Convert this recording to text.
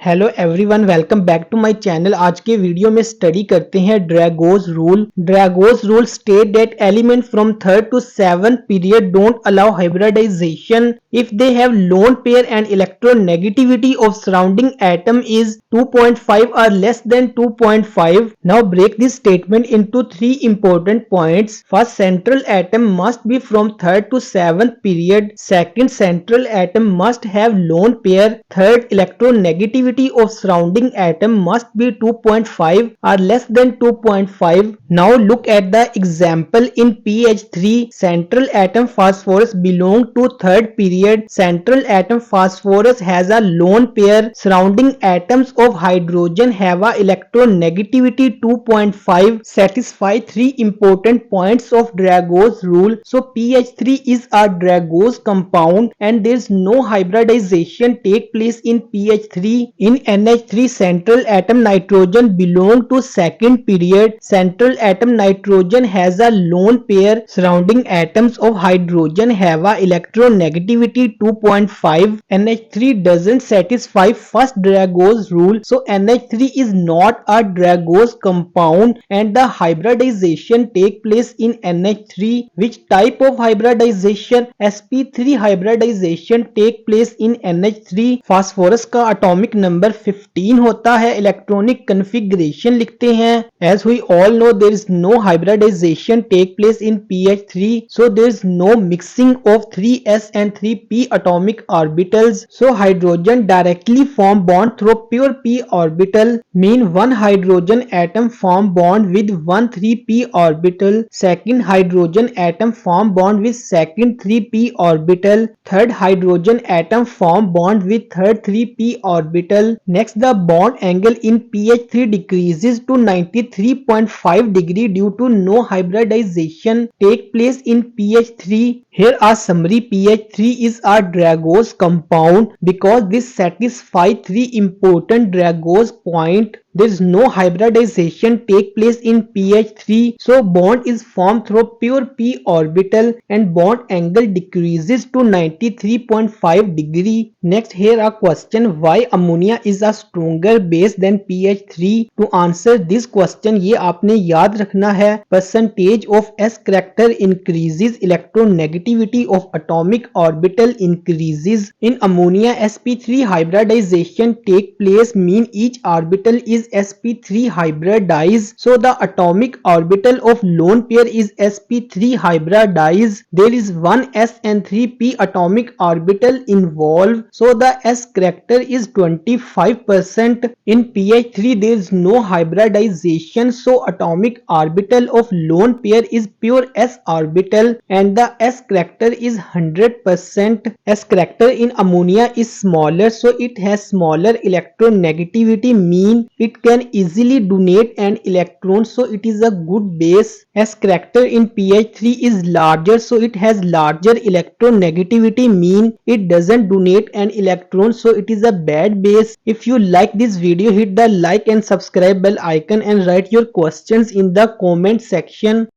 Hello everyone, welcome back to my channel. आज के video में स्टडी करते हैं Drago's rule. Drago's rule state that element from third to seventh period don't allow hybridization if they have lone pair and electronegativity of surrounding atom is 2.5 or less than 2.5. Now break this statement into three important points. First, central atom must be from third to seventh period. Second, central atom must have lone pair. Third, electronegativity of surrounding atom must be 2.5 or less than 2.5. Now look at the example in pH3. Central atom phosphorus belong to third period. Central atom phosphorus has a lone pair. Surrounding atoms of hydrogen have a electronegativity 2.5. Satisfy three important points of Dragos rule. So pH3 is a Dragos compound and there is no hybridization take place in pH3. In NH3, central atom nitrogen belong to second period. Central atom nitrogen has a lone pair. Surrounding atoms of hydrogen have a electronegativity 2.5. NH3 doesn't satisfy first Dragos rule, so NH3 is not a Dragos compound and the hybridization take place in NH3. Which type of hybridization? sp3 hybridization take place in NH3. Phosphorus का atomic number 15 होता है। Electronic configuration लिखते हैं। As we all know, there is no hybridization take place in pH3, so there is no mixing of 3s and 3p atomic orbitals. So hydrogen directly form bond through pure p orbital. Mean one hydrogen atom form bond with one 3p orbital. Second hydrogen atom form bond with second 3p orbital. Third hydrogen atom form bond with third 3p orbital. Next, the bond angle in pH3 decreases to 93.5 degree due to no hybridization take place in pH3. Here a summary. pH3 is a Dragos compound because this satisfies three important Dragos point. There is no hybridization take place in pH3, so bond is formed through pure p orbital and bond angle decreases to 93.5 degree. Next, here a question: why ammonia is a stronger base than pH3? To answer this question, ये आपने याद रखना है। Percentage of S character increases, electronegativity of atomic orbital increases. In ammonia, sp3 hybridization take place, mean each orbital is sp3 hybridized, so the atomic orbital of lone pair is sp3 hybridized. There is one s and 3p atomic orbital involved, so the s character is 25%. In pH3 there is no hybridization, so atomic orbital of lone pair is pure s orbital and the s character is 100%. S character in ammonia is smaller, so it has smaller electronegativity, mean it can easily donate an electron, so it is a good base. S character in pH3 is larger, so it has larger electronegativity, mean it doesn't donate an electron, so it is a bad base. If you like this video, hit the like and subscribe bell icon and write your questions in the comment section.